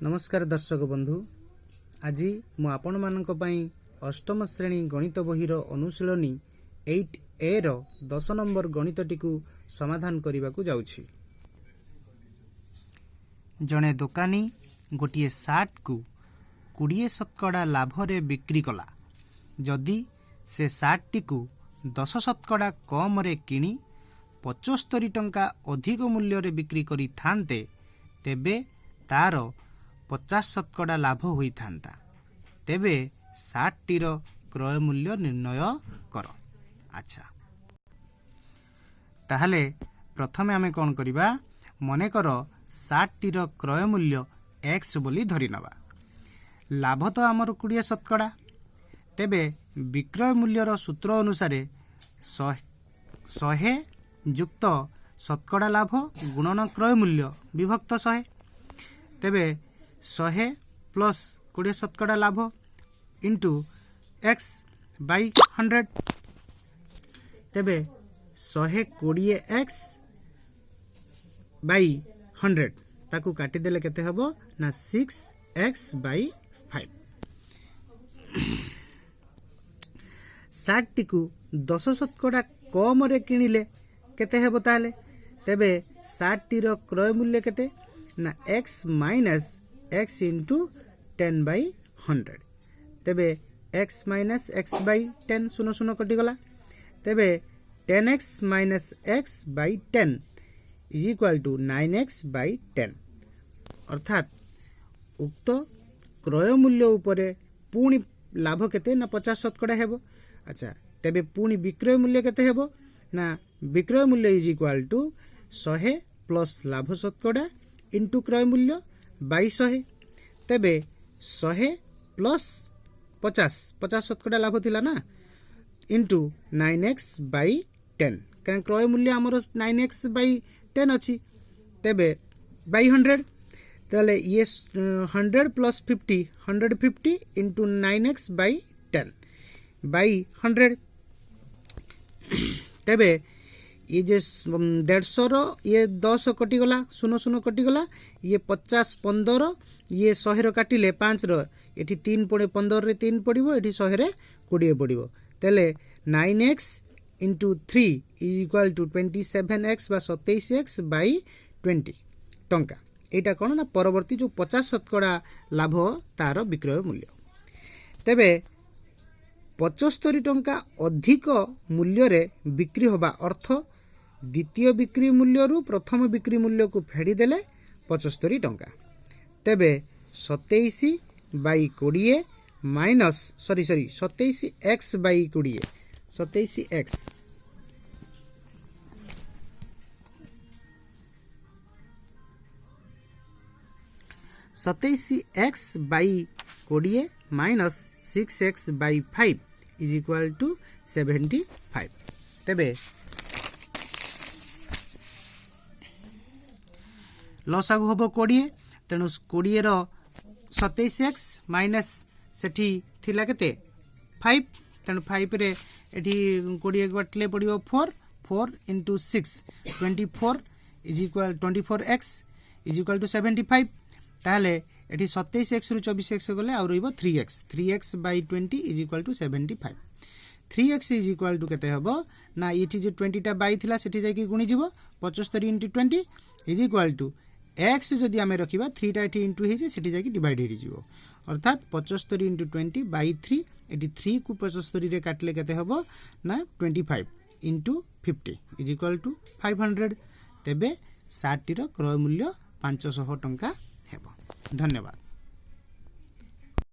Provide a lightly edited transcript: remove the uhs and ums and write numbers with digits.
नमस्कार दर्शक बंधु, आज मु आपण मानक पई अष्टम श्रेणी गणित बहिर अनुशीलनी 8A रो 10 नंबर गणितटी को समाधान करने को जाउछि। जणे दुकानी गोटे सार्ट को 20% लाभ रे बिक्री कला। जदि से सार्ट टी को 10% कम रे किनी 75 टंका अधिक मूल्य रे बिक्री करी थांते तेबे तार 50% लाभ होई थांता। तेबे सार्ट टीर क्रय मूल्य निर्णय कर। अच्छा, ताहले प्रथमे आमे कौन करिबा, मने कर सार्ट टीर क्रय मूल्य x बोली धरि नबा। लाभ तो आमर 20%, तेबे विक्रय मूल्यर सूत्र अनुसार 100 युक्त शतकड़ा लाभ गुणन क्रय मूल्य विभक्त 100। तेबे 100 प्लस 20% लाभ इंटू x बाई 100। तेबे 120x बाई 100 ताकू काटी देले केते हबो ना 6x बाई 5। सार्ट टीकू 10% कम रे किनिले केते हेबो ताले। तेबे सार्ट टीर क्रय मूल्य केते ना x minus x into 10 by 100। तेबे x माइनस x बाई 10 सुनो सुनो कटि गला। तेबे 10x minus x by 10 is equal to 9x by 10। अर्थात उक्त क्रय मूल्य उपरे पुणी लाभ केते ना 50% हेबो। अच्छा, तेबे पुणी विक्रय मूल्य केते हेबो ना विक्रय मूल्य इज इक्वल टू 100 प्लस लाभ शतकड़ा इंटू क्रय मूल्य बाई 100। तेबे 100 प्लस 50% लाभ थिला ना इंटू 9x बाई 10, कारण क्रय मूल्य आमर 9x बाई 10 अच्छी। तेबे बाई 100, ताले ये 100 plus 50 150 into 9x by 10 by 100। तेबे ये जे 150 रो ये 10 कटि गला, सुनो सुनो कटि गला। ये 50 15 ये 100 रो काटिले 5 रो एठी 3 पड़े, 15 रे 3 पड़िबो, एठी 100 रे 20 पड़िबो। तेले 9x into 3 is equal to 27x बा 27x बाई 20 टंका। एटा कोन ना परवर्ती जो 50% लाभ तार विक्रय मूल्य। तेबे 75 टंका अधिक मूल्य रे बिक्री होबा अर्थ द्वितीय बिक्री मूल्य रु प्रथम बिक्री मूल्य को फेडी देले 75 टंका। तेबे 27 by 20 minus 27x by 20 27x 27x by 20 minus 6x by 5 is equal to 75। तेबे लसागु होबो 20, तेणु 20 रो 27x माइनस सेठी थिला केते 5, तेणु 5 रे एठी 20 कटले पड़िबो 4 into 6 24 is equal 24x is equal to 75। ताहले एठी 27x रु 24x गले आ रहिबो 3x by 20 is equal to 75। 3x is equal to केते हबो ना एठी जे 20 टा बाई थिला सेठी जाई कि गुणी जिवो 75 into 20 is equal to x जदि आमे रखिबा 3 टा एठी इंटू हेजे सेठी जाई कि डिवाइड हेरि जिवो। अर्थात 75 इंटू 20 बाई 3 एठी 3 को 75 रे काटले केते हबो ना 25 इंटू 50 इज इक्वल टू 500। तेबे सार्ट टीर क्रय मूल्य 500 टंका हेबो। धन्यवाद।